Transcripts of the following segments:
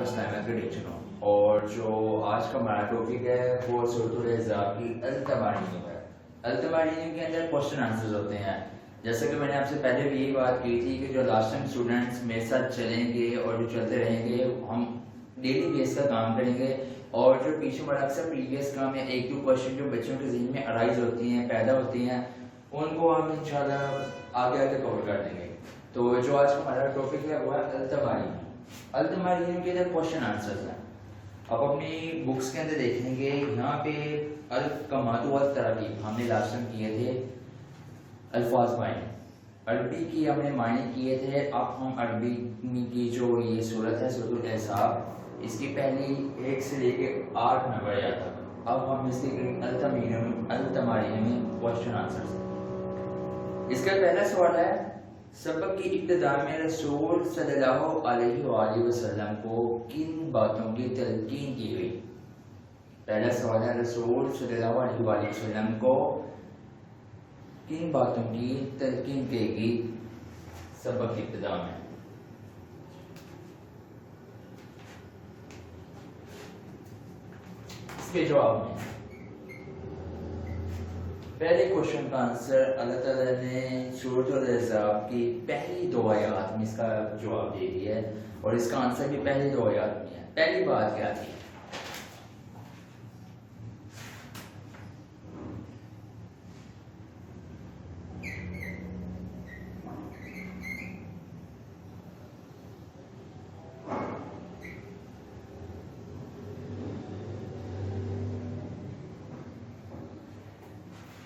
کو اسلامک کا ٹیچر ہوں، اور جو آج کا ہمارا ٹاپک ہے وہ سورۃ الاحزاب کی التمارین ہے۔ التمارین کے اندر کوشچن آنسرز ہوتے ہیں۔ جیسا کہ میں نے آپ سے پہلے بھی یہی بات کی تھی کہ جو لاسٹ ٹائم اسٹوڈنٹس میرے ساتھ چلیں گے اور جو چلتے رہیں گے، ہم ڈیلی بیس کا کام کریں گے، اور جو پیچھے ہمارا اکثر پریویس کام ہے، ایک دو کوشچن جو بچوں کے ذہن میں ارائز ہوتی ہیں، پیدا ہوتی ہیں، ان کو ہم انشاءاللہ آگے کور کر دیں گے۔ تو جو آج ہمارا ٹاپک ہے وہ ہے التمارین۔ التمارین کے اندر کوشچن آنسرز ہیں۔ آپ اپنی بکس کے اندر دیکھیں گے، یہاں پہ الف کا ماد و تراکیب ہم نے لاسٹ ٹائم کیے تھے، الفاظ معنی عربی کی ہم نے معنی کیے تھے۔ اب ہم عربی کی جو یہ صورت ہے سورۃ الاحزاب، اس کی پہلی 1 سے لے کے 8 نمبر تک اب ہم اس کے التمارین میں کوشچن آنسرز۔ اس کا پہلا سوال ہے، سبق کی ابتدا میں رسول صلی اللہ علیہ وآلہ وسلم کو کن باتوں کی تلقین کی گئی؟ پہلا سوال ہے، رسول صلی اللہ علیہ وآلہ وسلم کو کن باتوں کی تلقین کی گئی سبق کی ابتدا میں؟ اس کے جواب میں پہلے کوشچن کا آنسر اللہ تعالیٰ نے سورۃ الاحزاب کی پہلی 2 آیات میں اس کا جواب دے دیا ہے، اور اس کا آنسر بھی پہلی 2 آیات میں ہے۔ پہلی بات کیا تھی؟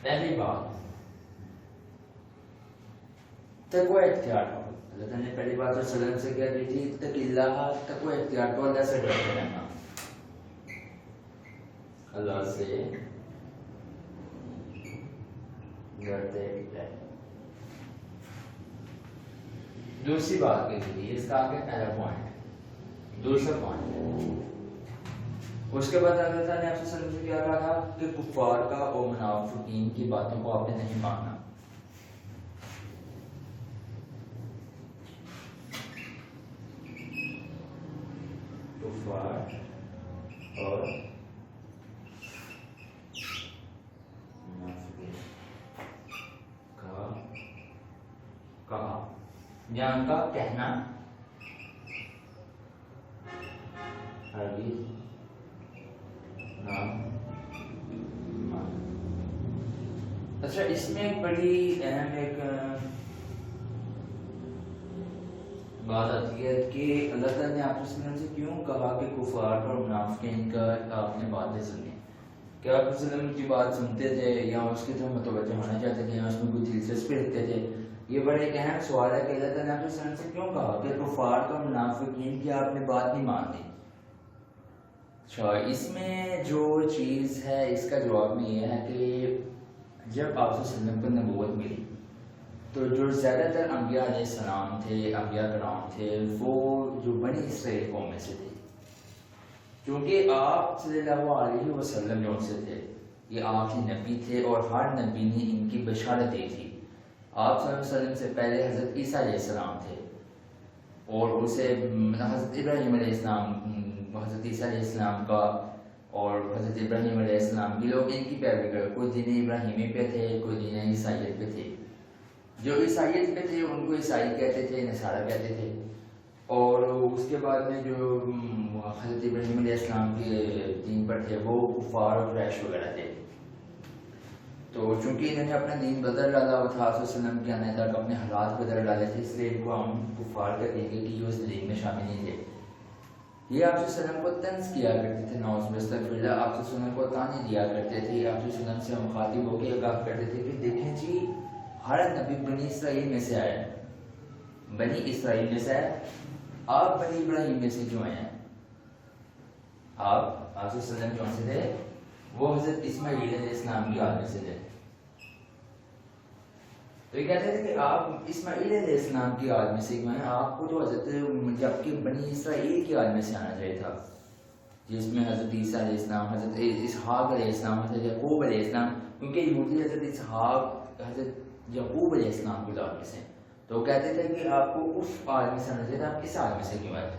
پہلی بات تقوی اختیار کرو۔ اللہ تعالیٰ نے پہلی بات رسول اللہ سے کیا کی تھی؟ اتق اللہ، تقوی اختیار کرو، اللہ سے ڈرتے رہنا، اللہ سے ڈرتے رہنا۔ دوسری بات کی تھی، اس کا آگے پہلا پوائنٹ ہے، دوسرا پوائنٹ۔ اس کے بعد اللہ تعالیٰ نے آپ سے کیا کہا تھا کہ کفار کا اور منافقین کی باتوں کو آپ نے نہیں ماننا۔ کفار اور منافقین کا کہا، یا ان کا کہنا ہرگز اچھا، اس میں ایک بڑی اہم ایک بات آتی ہے کہ اللہ تعالیٰ نے آپ سے کیوں کہا کہ کفار اور منافقین کا آپ نے باتیں سنی؟ کیا آپ وسلم کی بات سنتے تھے، یا اس کی طرف متوجہ ہونا چاہتے تھے، یا اس میں کوئی دلچسپی رکھتے تھے؟ یہ بڑا ایک اہم سوال ہے کہ اللہ تعالیٰ نے آپ سے کیوں کہا کہ کفار اور منافقین کی آپ نے بات نہیں ماننی؟ اچھا، اس میں جو چیز ہے اس کا جواب میں یہ ہے کہ جب آپ صلی اللہ علیہ وسلم کو نبوت ملی تو جو زیادہ تر انبیاء علیہ السلام تھے، انبیاء کرام تھے، وہ جو بنی اسرائیل قوم میں سے تھے، کیونکہ آپ صلی اللہ علیہ وسلم جو ان سے تھے، یہ آخری نبی تھے، اور ہر نبی نے ان کی بشارت دی تھی۔ آپ صلی اللہ علیہ وسلم سے پہلے حضرت عیسیٰ علیہ السلام تھے، اور اسے حضرت ابراہیم علیہ السلام، حضرت عیسیٰ علیہ السلام کا اور حضرت ابراہیم علیہ السلام کے لوگ ان کی پیروی کر، کوئی دین ابراہیمی پہ تھے، کوئی دین عیسائیت پہ تھے۔ جو عیسائیت پہ تھے ان کو عیسائی کہتے تھے، نصارہ کہتے تھے، اور اس کے بعد میں جو حضرت ابراہیم علیہ السلام کے دین پر تھے وہ کفار اور قریش وغیرہ تھے۔ تو چونکہ انہوں نے اپنا دین بدل ڈالا ہوا تھا، صلی اللہ علیہ وسلم کے آنے تک اپنے حالات بدل ڈالے تھے، اس لیے ان کو ہم کفار کہتے ہیں کہ یہ اس دین میں شامل نہیں تھے۔ یہ آپ صلی اللہ علیہ وسلم کو طنز کیا کرتے تھے، نعوذ باللہ، آپ صلی اللہ علیہ وسلم کو تانے دیا کرتے تھے، آپ صلی اللہ علیہ وسلم سے مخاطب ہو کے آگاہ کرتے تھے کہ دیکھیں جی، ہر نبی بنی اسرائیل میں سے آیا، بنی اسرائیل میں سے ہے، آپ بنی ابراہیم میں سے کیوں آئے ہیں؟ آپ صلی اللہ علیہ وسلم کون سے تھے؟ وہ حضرت اسماعیل علیہ السلام کی آل میں سے تھے۔ تو یہ کہتے تھے کہ آپ اسماعیل علیہ السلام کی آل میں سے کیوں ہیں؟ آپ کو تو حضرت جبکہ بنی اسرائیل کی آل میں سے آنا چاہیے تھا، جس میں حضرت عیسیٰ علیہ السلام، حضرت اسحاق علیہ السلام، حضرت یعقوب علیہ السلام، کیونکہ یہودی حضرت اسحاق، حضرت یعقوب علیہ السلام کی اولاد میں سے، تو کہتے تھے کہ آپ کو اس آل میں سے آنا چاہیے تھا، آپ کس آل میں سے کیوں آئے؟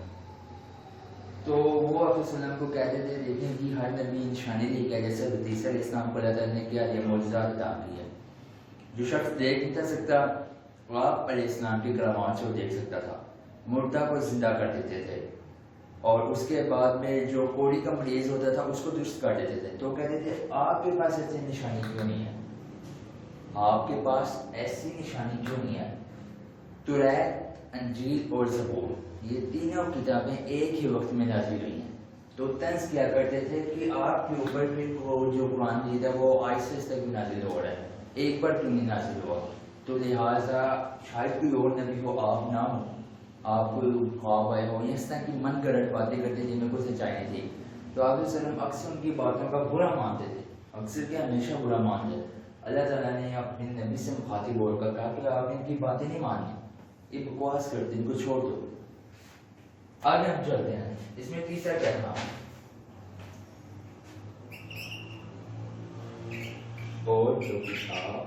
تو وہ آپ وسلم کو کہتے تھے دیکھیں کہ ہر نبی نشانی لے کے جیسے حدیث علیہ السلام کو اللہ تعالیٰ نے کیا یہ معجزات عطا کی ہے. جو شخص دیکھ نہیں تھا سکتا وہ آپ علیہ السلام کی کرامات سے وہ دیکھ سکتا تھا. مردہ کو زندہ کر دیتے تھے اور اس کے بعد میں جو کوڑی کا مریض ہوتا تھا اس کو درست کر دیتے تھے. تو کہتے تھے آپ کے پاس ایسی نشانی کیوں نہیں ہے, آپ کے پاس ایسی نشانی کیوں نہیں ہے. توریت, انجیل اور زبور یہ تینوں کتابیں ایک ہی وقت میں نازل ہوئی ہیں. تو طنز کیا کرتے تھے کہ آپ کے اوپر بھی جو قرآن مجید ہے وہ آہستہ آہستہ بھی نازل ہو رہا ہے, ایک بار کیوں نہیں نازل ہوا. تو لہٰذا شاید کوئی اور نبی ہو, آپ نہ ہو, آپ کو خواب آئے ہو, اس طرح کی من گڑت باتیں کرتے جن میں کوئی سچائی نہیں تھی. تو آپ وسلم اکثر ان کی باتوں کا برا مانتے تھے, اکثر کیا ہمیشہ برا مانتے. اللہ تعالیٰ نے اپنے نبی سے مخاطب ہو کر کہا کہ آپ ان کی باتیں نہیں مانیں, یہ بکواس کرتے, ان کو چھوڑ دو. آگے ہم چلتے ہیں. اس میں تیسرا کہنا اور جو کتاب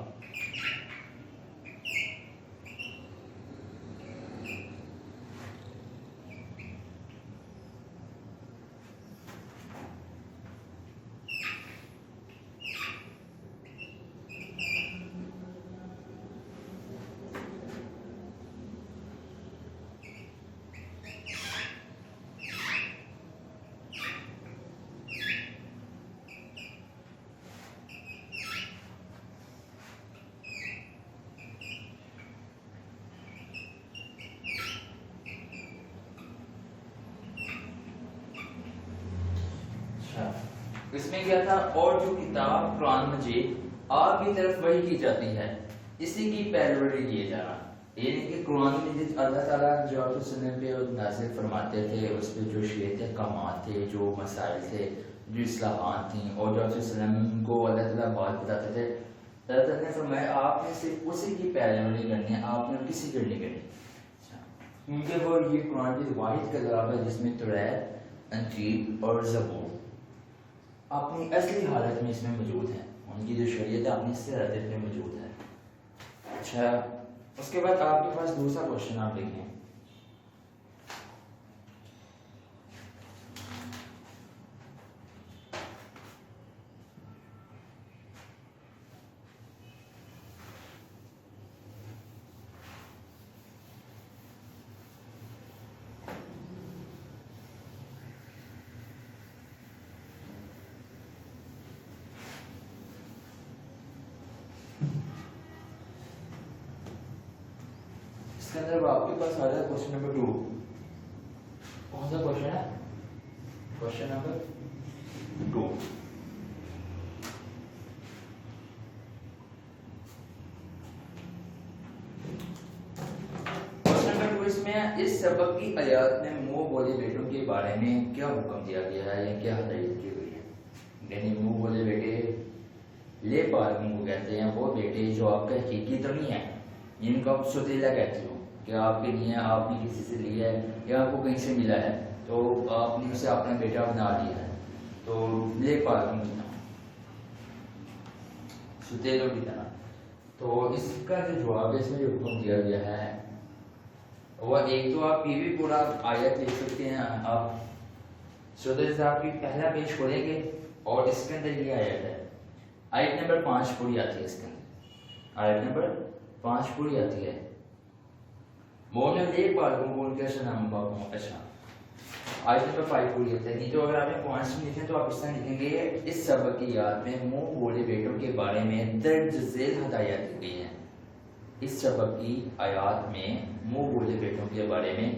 اس میں کیا تھا, اور جو کتاب قرآن مجید آپ کی طرف وحی کی جاتی ہے اسی کی پیروی لیے جانا. یعنی کہ قرآن مجید اللہ تعالیٰ جو آپ سننے پہ نازل فرماتے تھے اس پہ جو شریعت احکامات تھے, جو مسائل تھے, جو اصلاحات تھیں, اور جو آپ وسلم کو اللہ تعالیٰ بات بتاتے تھے, اللہ تعالیٰ نے فرمایا آپ نے صرف اسی کی پیروی کرنی ہے, آپ نے کسی کی نہیں کرنی. کیونکہ وہ یہ قرآن مجید واحد کتاب ہے جس میں توریت, انجیل اور زبور اپنی اصلی حالت میں اس میں موجود ہیں, ان کی جو شریعت ہے اپنی اصلی حالت میں موجود ہے. اچھا, اس کے بعد آپ کے پاس دوسرا کوشچن آپ لکھیں. اس کے اندر آپ کے پاس آ جائے کوشچن نمبر 2. کون سا کوشچن ہے؟ Question number 2. اس میں اس سبق کی آیات میں منہ بولے بیٹوں کے بارے میں کیا حکم دیا گیا ہے یا کیا ہدایت کی گئی ہے. یعنی منہ بولے بیٹے لے پالوں کو کہتے ہیں وہ بیٹے جو آپ کا حقیقی تو نہیں ہے, جن کو آپ سوتیلا کہتے ہو کہ آپ کے لیے آپ نے کسی سے لیا ہے یا آپ کو کہیں سے ملا ہے تو آپ نے اسے اپنا بیٹا بنا لیا ہے, تو لے پالوں کی طرح, سوتیلوں کی طرح. تو اس کا جو جواب ہے اس میں جو حکم دیا گیا ہے وہ ایک تو آپ یہ بھی پورا آیت لکھ سکتے ہیں. آپ سودر صاحب کی پہلا پیج کھولیں گے اور اس کے اندر یہ آیت ہے, آیت نمبر 5 پوری آتی ہے. اس کے اندر آیت نمبر 5 پوری آتی ہے. مومن ایک بار کو ان کے نام باپوں. اچھا, آیت نمبر 5 پوری آتی ہے. نہیں تو اگر آپ نے پوائنٹس میں لکھیں تو آپ اس طرح لکھیں گے اس سبق کی یاد میں منہ بولے بیٹوں کے بارے میں درج ذیل ہدایات دی گئی ہیں. اس سبق کی آیات میں منہ بولے بیٹوں کے بارے میں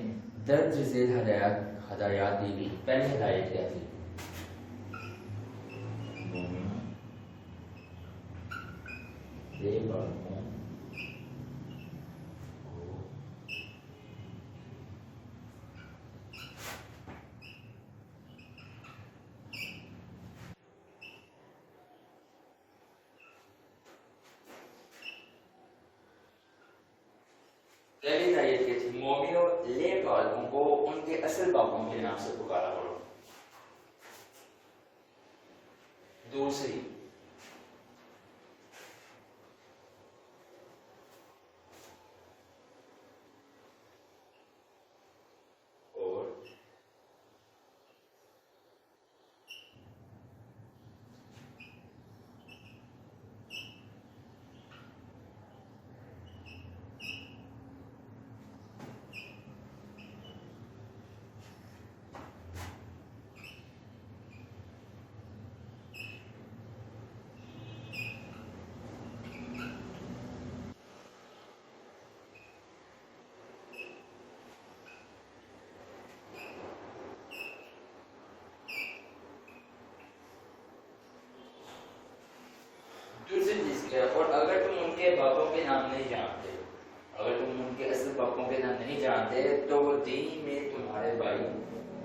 درج ذیل ہدایات دی گئی. پہلی ہدایت کیا تھی؟ پہلی ہدایت یہ تھی مومنوں لے بالوں کو ان کے اصل باپوں کے نام سے پکارا کرو. دوسری اور کے باپوں کے نام نہیں جانتے، اگر تم ان کے اصل باپوں کے نام نہیں جانتے تو وہ دین میں تمہارے بھائی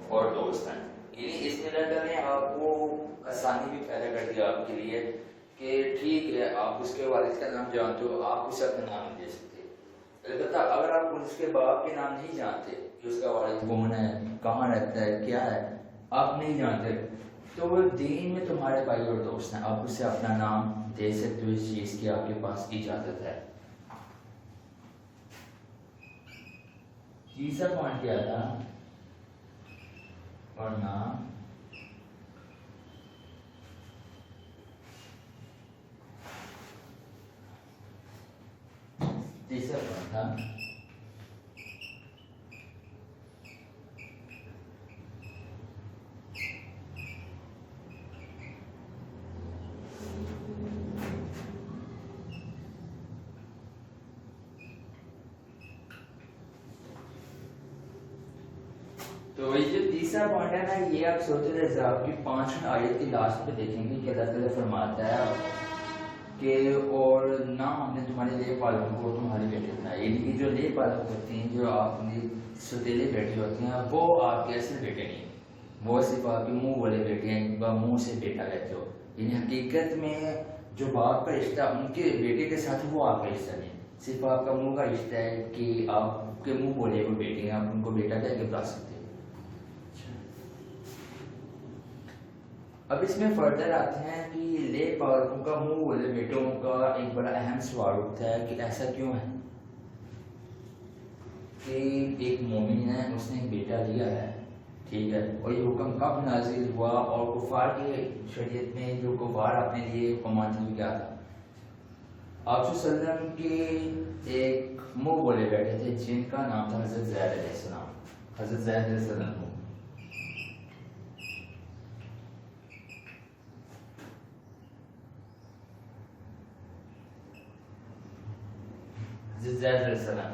اور دوست ہیں. یعنی اس میں اللہ تعالیٰ نے آپ کو آسانی بھی پیدا کر دیا آپ کے لیے کہ ٹھیک ہے آپ اس کے والد کا نام جانتے ہو، آپ اسے اپنا نام دے سکتے. البتہ اگر آپ اس کے باپ کے نام نہیں جانتے کہ اس کا والد کون ہے، کہاں رہتا ہے، کیا ہے، آپ نہیں جانتے، تو وہ دین میں تمہارے بھائی اور دوست ہیں، آپ اسے اپنا نام دے سکتے ہو، اس چیز کی آپ کے پاس اجازت ہے. تیسرا پوائنٹ کیا تھا؟ اور نام تیسرا پوائنٹ تھا تو یہ جو تیسرا پوائنٹ ہے نا، یہ آپ سورۃ الاحزاب کی 5ویں آیت کی لاسٹ پہ دیکھیں گے کہ اللہ تعالیٰ فرماتا ہے کہ اور نہ ہم نے تمہارے لے پالوں کو تمہارے بیٹے بنائے. یعنی کہ جو لے پالوں ہوتے ہیں، جو آپ نے ستیلے بیٹے ہوتے ہیں، وہ آپ کے اصل بیٹے نہیں، وہ صرف آپ کے منہ والے بیٹے ہیں، منہ سے بیٹا کہتے ہو. یعنی حقیقت میں جو باپ کا رشتہ ان کے بیٹے کے ساتھ وہ آپ کا رشتہ نہیں، صرف آپ کا منہ کا رشتہ ہے کہ آپ کے منہ بولے وہ بیٹے ہیں، آپ ان کو بیٹا کہہ کے بتا سکتے ہیں. اب اس میں فردر آتے ہیں کہ لے پالکوں کا منہ بولے بیٹوں کا ایک بڑا اہم سوال اٹھتا ہے کہ ایسا کیوں ہے کہ ایک مومن ہے، اس نے ایک بیٹا لیا ہے، ٹھیک ہے، اور یہ حکم کب نازل ہوا، اور کفار کے شریعت میں جو کفار اپنے لیے حکمات میں کیا تھا؟ آپ صلی اللہ علیہ وسلم کے ایک منہ بولے بیٹھے تھے جن کا نام تھا حضرت زید علیہ السلام. حضرت زید علیہ السلام زید علیہ السلام.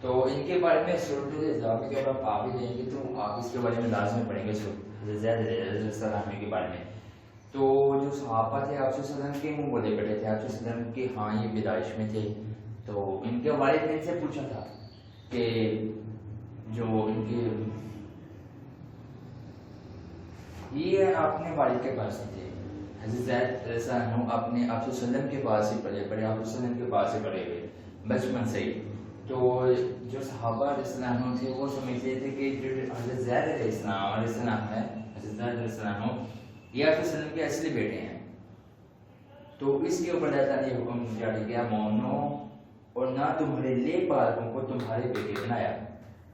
تو ان کے بارے میں سورۃ الاحزاب میں جب آپ آگے جائیں گے تو آپ اس کے بارے میں لازمی پڑھیں گے حضرت زید علیہ السلام کے بارے میں. تو جو صحابہ تھے آپ صلی اللہ علیہ وسلم کے منہ بولے بیٹھے تھے، آپ صلی اللہ علیہ وسلم کے ہاں یہ پیدائش میں تھے، تو ان کے والد نے ان سے پوچھا تھا کہ جو ان کے یہ اپنے والد کے پاس تھے. حضرت زید علیہ السلام اپنے آپ صلی اللہ علیہ وسلم کے پاس ہی پڑے پڑے، آپ صلی اللہ علیہ وسلم کے پاس ہی پڑے ہوئے بچپن سے ہی. تو جو صحابہ علیہ السلام تھے وہ سمجھتے تھے کہ جو حضرت زید علیہ السلام ہے، حضرت زید علیہ السلام یہ آپ صلی اللہ علیہ وسلم کے اصلی بیٹے ہیں. تو اس کے اوپر اللہ تعالیٰ نے حکم جاری کیا مومنو اور نہ تمہارے لے پالکوں کو تمہارے بیٹے بنایا،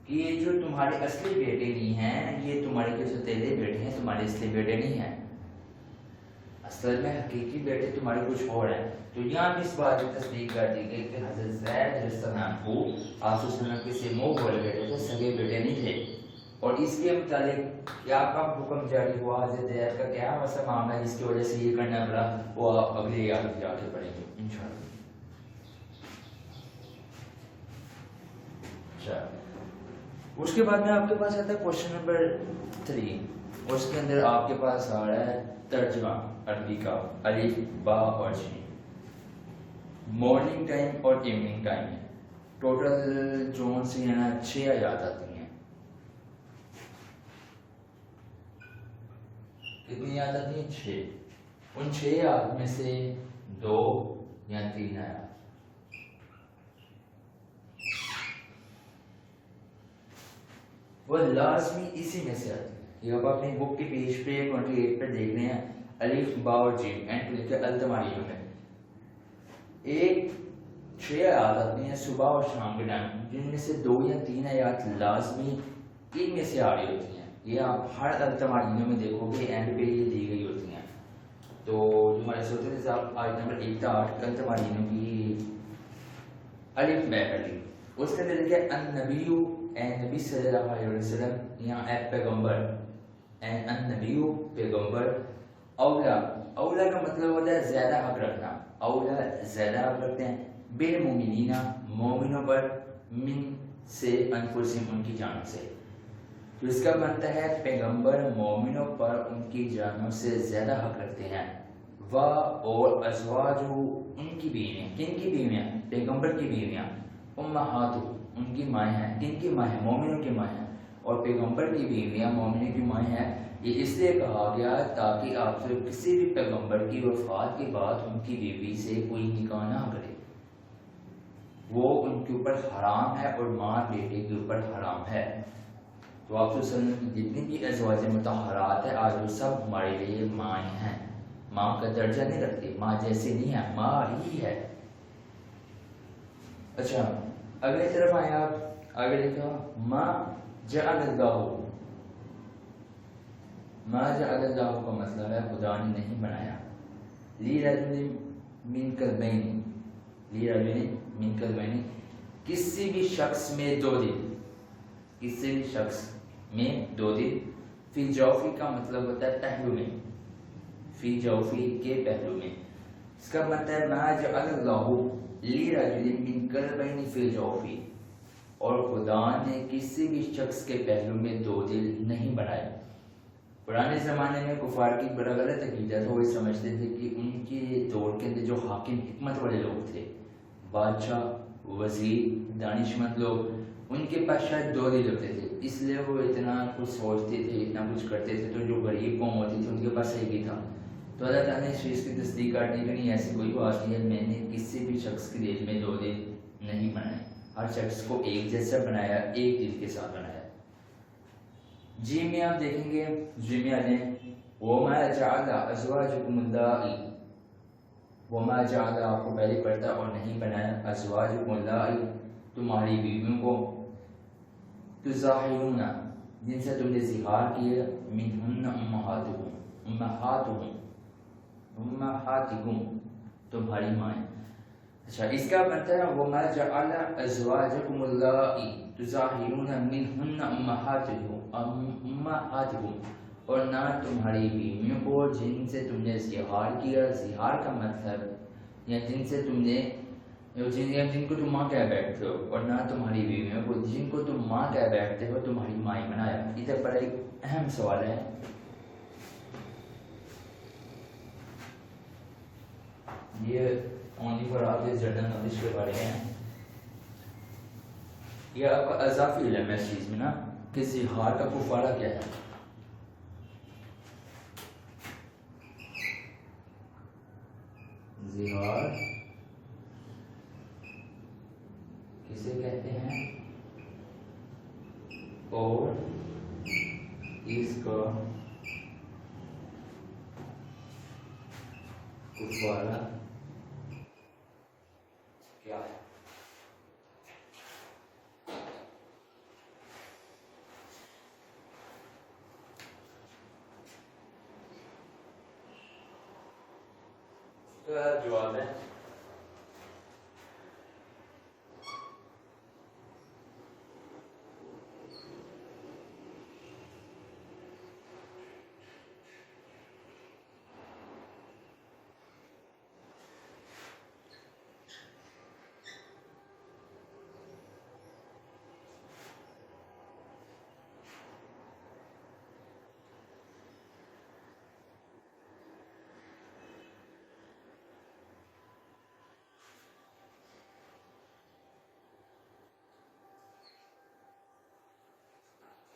کہ یہ جو تمہارے اصلی بیٹے نہیں ہیں، یہ تمہارے کے ستیلے بیٹے ہیں، تمہارے اصلی بیٹے نہیں ہیں. اصل میں حقیقی بیٹے تمہارے کچھ اور ہیں. تو یہاں بھی اس بات کی تصدیق کر دی گئی کہ حضرت زید علیہ السلام کو آپ صلی اللہ علیہ وسلم کے سے منہ بولے بیٹے تھے، سگے بیٹے نہیں تھے. اور اس کے متعلق کیا کب حکم جاری ہوا حضرت زید کا، کیا ویسا معاملہ ہے جس کی وجہ سے یہ کرنا پڑا، وہ آپ اگلی آیت جا کے پڑھیں گے انشاءاللہ. اچھا، اس کے بعد میں آپ کے پاس آتا ہے کوشچن نمبر 3. اس کے اندر آپ کے پاس آ رہا ہے ترجمہ عربی کا الف با اور جیم. مارننگ ٹائم اور ایوننگ ٹائم ہے. ٹوٹل جون سے 6 آیات آتی ہیں. کتنی آیات آتی ہیں؟ 6. ان 6 آیات میں سے 2 یا 3 آیات وہ لازمی اسی میں سے آتی ہے. یہ آپ اپنی بک کے پیج پہ 28 پہ دیکھ رہے ہیں، الف با اور جیم اینڈ لکھ کے التماریوں میں ایک 6 آیات آتی ہیں صبح اور شام کے ٹائم، جن میں سے 2 یا 3 آیات لازمی ان میں سے آ رہی ہوتی ہیں. یہ آپ ہر التمارینوں میں دیکھو گے اینڈ پہ یہ دی گئی ہوتی ہیں. تو ہمارے سورۃ الاحزاب آیت نمبر 1 تا 8 التمارینوں کی الف میں پڑھی. اس کے اندر لکھا النبی اے نبی صلی اللہ علیہ وسلم، یہاں اے پیغمبر، اے النبی پیغمبر، اولا اولا کا مطلب ہوتا ہے زیادہ حق رکھنا، اولا زیادہ حق رکھتے ہیں، بالمؤمنین مومنوں پر، من سے انفسہم ان کی جانوں سے. تو اس کا بنتا ہے پیغمبر مومنوں پر ان کی جانوں سے زیادہ حق رکھتے ہیں. و اور ازواج ان کی بیویاں، کن کی بیویاں؟ پیغمبر کی بیویاں، امہات ان کی مائیں ہیں، کن کی مائیں ہیں؟ مومنوں کی مائیں ہیں، اور پیغمبر کی بیویاں مومنوں کی مائیں ہیں۔ یہ اس لیے کہا گیا تاکہ آپ سے کسی بھی پیغمبر کی وفات کے بعد ان کی بیوی سے کوئی نکاح نہ کرے، وہ ان کے اوپر حرام ہے اور ماں بیٹے کے اوپر حرام ہے۔ تو آپ صلی اللہ علیہ وسلم کی جتنی بھی ازواج مطہرات ہیں آج وہ سب ہمارے لیے مائیں ہیں، ماں کا درجہ نہیں رکھتی، ماں جیسی نہیں ہے، ماں ہی ہے۔ اچھا اگلی طرف آئے آپ، آگے لکھا ما جعل اللہ، ما جعل اللہ کا مسئلہ ہے خدا نے نہیں بنایا، لی رجل من قلبین، لی رجل من قلبین، کسی بھی شخص میں دو دل، کسی بھی شخص میں دو دل، فی جوفی کا مطلب ہوتا ہے پہلو میں، فی جوفی کے پہلو میں، اس کا مطلب ہے ما جعل اللہ لی رجل من قلبین فی جوفی، اور خدا نے کسی بھی شخص کے پہلو میں دو دل نہیں بنائے۔ پرانے زمانے میں کفار کی بڑا غلط عقیدہ تھا، وہ سمجھتے تھے کہ ان کے دور کے اندر جو حاکم حکمت والے لوگ تھے، بادشاہ، وزیر، دانشمند لوگ، ان کے پاس شاید دو دل ہوتے تھے، اس لیے وہ اتنا کچھ سوچتے تھے، اتنا کچھ کرتے تھے، تو جو غریب قوم ہوتی تھی ان کے پاس ایک ہی تھا۔ تو اللہ تعالیٰ نے اس چیز کی تصدیق کر دی کہ نہیں، ایسی کوئی بات نہیں ہے، میں نے کسی بھی شخص کے دل میں دو دل نہیں بنائے، ہر شخص کو ایک جیسا بنایا، ایک دل کے ساتھ بنایا۔ جی میں آپ دیکھیں گے، جی میں آ جائیں، وَمَا جَعَلَ أَزْوَاجَكُمُ اللَّائِي، وَمَا جَعَلَ آپ کو پہلے پڑھتا اور نہیں بنایا، أَزْوَاجَكُمُ اللَّائِي تمہاری بیویوں کو، تُظَاہِرُونَ جن سے تم نے ظہار کیا، مِنْهُنَّ أُمَّهَاتُكُمْ، أُمَّهَاتِكُمْ تمہاری مائیں۔ اچھا اس کا مطلب ہے وَمَا جَعَلَ أَزْوَاجَكُمُ اللَّائِي تُظَاہِرُونَ مِنْهُنَّ أُمَّهَاتِكُمْ، اور نہ تمہاری بیویوں کو جن سے تم نے ظہار کیا، ظہار کا مطلب یا جن سے تم نے جن کو تم ماں کہہ بیٹھتے ہو، اور نہ تمہاری بیویوں کو جن کو تم ماں کہہ بیٹھتے ہو تمہاری مائیں بنایا۔ ادھر پر ایک اہم سوال ہے، یہ اونلی فار آپ اس جنرل نالج کے بارے میں ہے، یہ آپ کا اضافی علم ہے اس چیز میں نا کہ ظہار کا کفارہ کیا ہے۔ ظہار کسے کہتے ہیں اور اس کا کفارہ کیا ہے؟ جواب ہے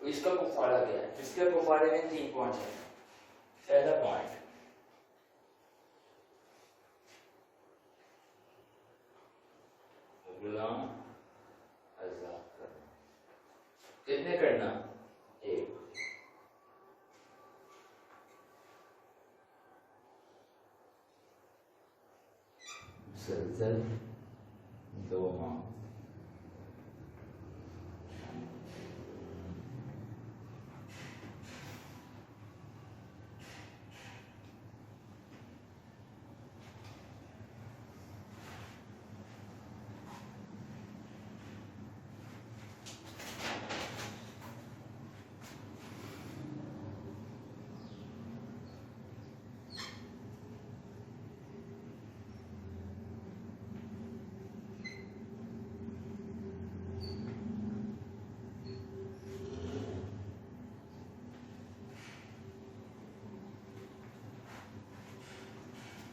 اس کا کفارہ کیا ہے؟ اس کے کفارے میں 3 پوائنٹ ہیں۔ پہلا پوائنٹ، غلام آزاد کرنا۔ کتنے کرنا؟ 1۔ مسلسل 2 ماہ۔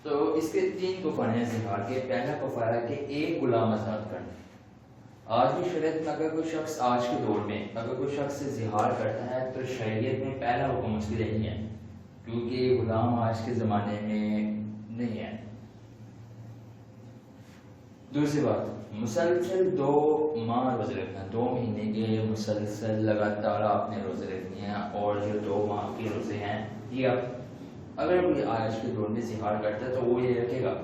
تو اس کے 3 کفارے ہیں زہار کے. پہلا کفارہ ہے کہ ایک غلام آزاد کرنا. آج کی شریعت میں اگر کوئی شخص آج کے دور میں اگر کوئی شخص سے زہار کرتا ہے تو شریعت میں پہلا حکم اس کے لیے نہیں ہے, کیونکہ غلام آج کے زمانے میں نہیں ہے. دوسری بات, مسلسل 2 ماہ روزے رکھنا, 2 مہینے کے مسلسل لگاتار آپ نے روزے رکھنے ہیں. اور جو 2 ماہ کے روزے ہیں یہ اگر کوئی آج کے دور میں زہار کرتا ہے تو وہ یہ رکھے گا.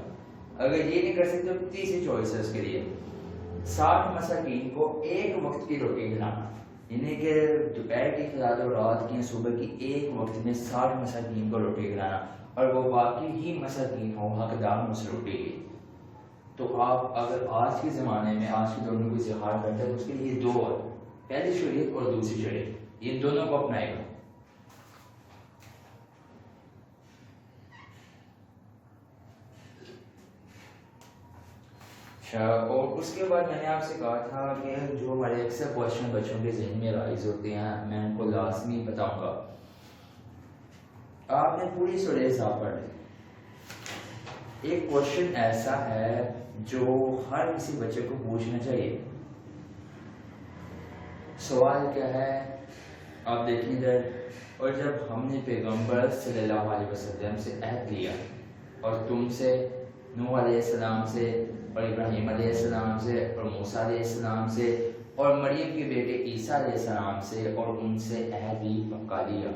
اگر یہ نہیں کر سکتے تو تیسری چوائس ہے اس کے لیے 60 مساکین کو ایک وقت کی روٹی کھلانا, یعنی کہ دوپہر کی کھلا دو, رات کی, صبح کی, ایک وقت میں 60 مساکین کو روٹی کھلانا, اور وہ باقی ہی مساکین ہو حقدار اس روٹی کی. تو آپ اگر آج کے زمانے میں آج کے دور میں کوئی زہار کرتا ہے تو اس کے لیے 2 اور, پہلی شریعت اور دوسری شریعت, یہ دونوں کو اپنائے گا. اور اس کے بعد میں نے آپ سے کہا تھا کہ جو ہمارے اکثر کوشچن بچوں کے ذہن میں رائز ہوتے ہیں میں ان کو لازمی بتاؤں گا. آپ نے پوری سورہ حساب پڑھ لی. ایک کوشچن ایسا ہے جو ہر کسی بچے کو پوچھنا چاہیے. سوال کیا ہے آپ دیکھیں ادھر, اور جب ہم نے پیغمبر صلی اللہ علیہ وسلم سے عہد لیا اور تم سے, نوح علیہ السلام سے, اور ابراہیم علیہ السلام سے, اور موسیٰ علیہ السلام سے, اور مریم کے بیٹے عیسیٰ علیہ السلام سے, اور ان سے عہد بھی پکا لیا.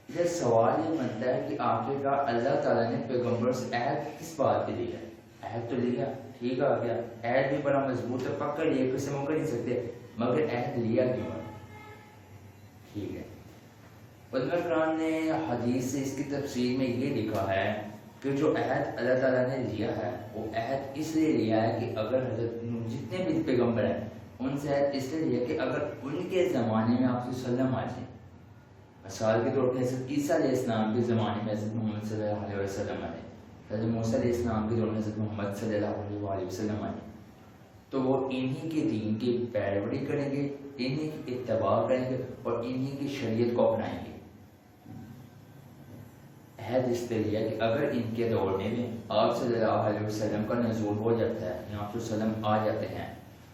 یہ سوال یہ بنتا ہے کہ آخرکار اللہ تعالیٰ نے پیغمبر سے عہد کس بات کے لیا؟ عہد تو لیا, ٹھیک آ گیا, عہد بھی بڑا مضبوط ہے, پکا لیا, کسی موقع نہیں سکتے, مگر عہد لیا کیوں ہے؟ ٹھیک ہے, علماء کرام نے حدیث سے اس کی تفسیر میں یہ لکھا ہے کہ جو عہد اللہ تعالیٰ نے لیا ہے وہ عہد اس لیے لیا ہے کہ اگر حضرت جتنے بھی پیغمبر ہیں ان سے عہد اس لیے لیا کہ اگر ان کے زمانے میں آپ صلی اللہ علیہ وسلم آ جائیں, مثال کے طور پر حضرت عیسیٰ علیہ السلام کے زمانے میں حضرت محمد صلی اللہ علیہ وسلم آئے, حضرت موسیٰ علیہ السلام کے دور میں حضرت محمد صلی اللہ علیہ وسلم آئے, تو وہ انہی کے دین کی پیروی کریں گے, انہی کی اتباع کریں گے, اور انہی کی شریعت کو اپنائیں گے. عہد اس لیے کہ اگر ان کے دور میں بھی آپ صلی اللہ علیہ وسلم کا نزول ہو جاتا ہے یا آپ صلی اللہ علیہ وسلم آ جاتے ہیں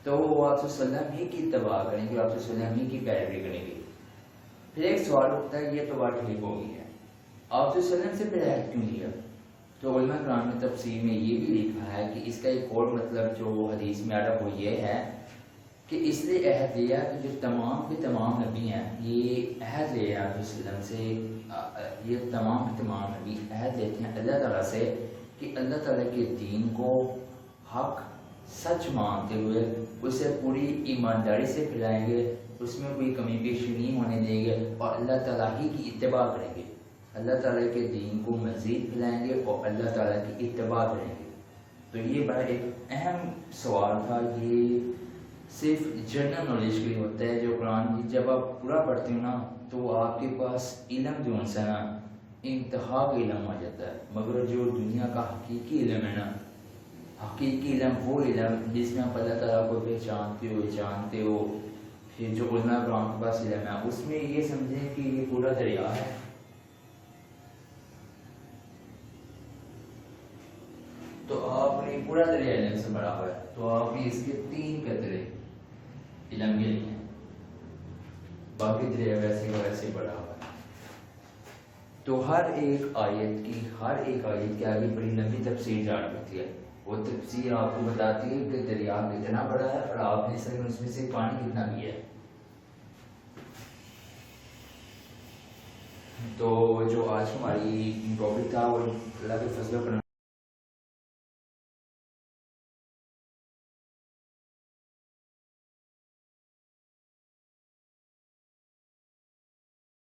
تو وہ آپ صلی اللہ علیہ وسلم ہی کی اتباع کریں گے, آپ صلی اللہ علیہ وسلم ہی کی پیروی کریں گے. پھر ایک سوال اٹھتا ہے یہ تو بات ٹھیک ہو گئی ہے, آپ صلی اللہ علیہ وسلم سے پھر عہد کیوں لیا؟ تو علماء کرام نے تفسیر میں یہ بھی لکھا ہے کہ اس کا ایک اور مطلب جو حدیث میں آ رہا وہ یہ ہے کہ اس لیے عہد لیا کہ جو تمام کے تمام نبی ہیں یہ عہد لے آپ صلی اللہ علیہ وسلم سے, یہ تمام کے تمام نبی عہد لیتے ہیں اللہ تعالیٰ سے کہ اللہ تعالیٰ کے دین کو حق سچ مانتے ہوئے اسے پوری ایمانداری سے پھیلائیں گے, اس میں کوئی کمی پیشی نہیں ہونے دیں گے, اور اللہ تعالیٰ ہی کی اتباع کریں گے, اللہ تعالیٰ کے دین کو مزید پھیلائیں گے اور اللہ تعالیٰ کی اتباع کریں گے. تو یہ بڑا ایک اہم سوال تھا, یہ صرف جنرل نالج کے لیے ہوتا ہے جو قرآن کی جب آپ پورا پڑھتے ہو نا تو آپ کے پاس علم جو ہے نا انتہا کا علم آ جاتا ہے, مگر جو دنیا کا حقیقی علم ہے نا, حقیقی علم وہ علم جس میں آپ اللہ تعالیٰ کو جانتے ہو, پھر جو علماء کرام کے پاس علم ہے اس میں یہ سمجھیں کہ یہ پورا دریا ہے, تو آپ نے پورا دریا علم سے بڑا ہوا ہے, تو آپ نے اس کے 3 قطرے علم کے لیے, باقی دریا ویسے کا ویسے بڑا ہوا ہے. تو ہر ایک آیت کے آگے بڑی لمبی تفسیر جا کرتی ہے, وہ تفسیر آپ کو بتاتی ہے کہ دریا کتنا بڑا ہے اور آپ نے اس میں سے پانی کتنا پیا ہے. تو جو آج ہماری ٹاپک تھا وہ اللہ کے فضل و کرم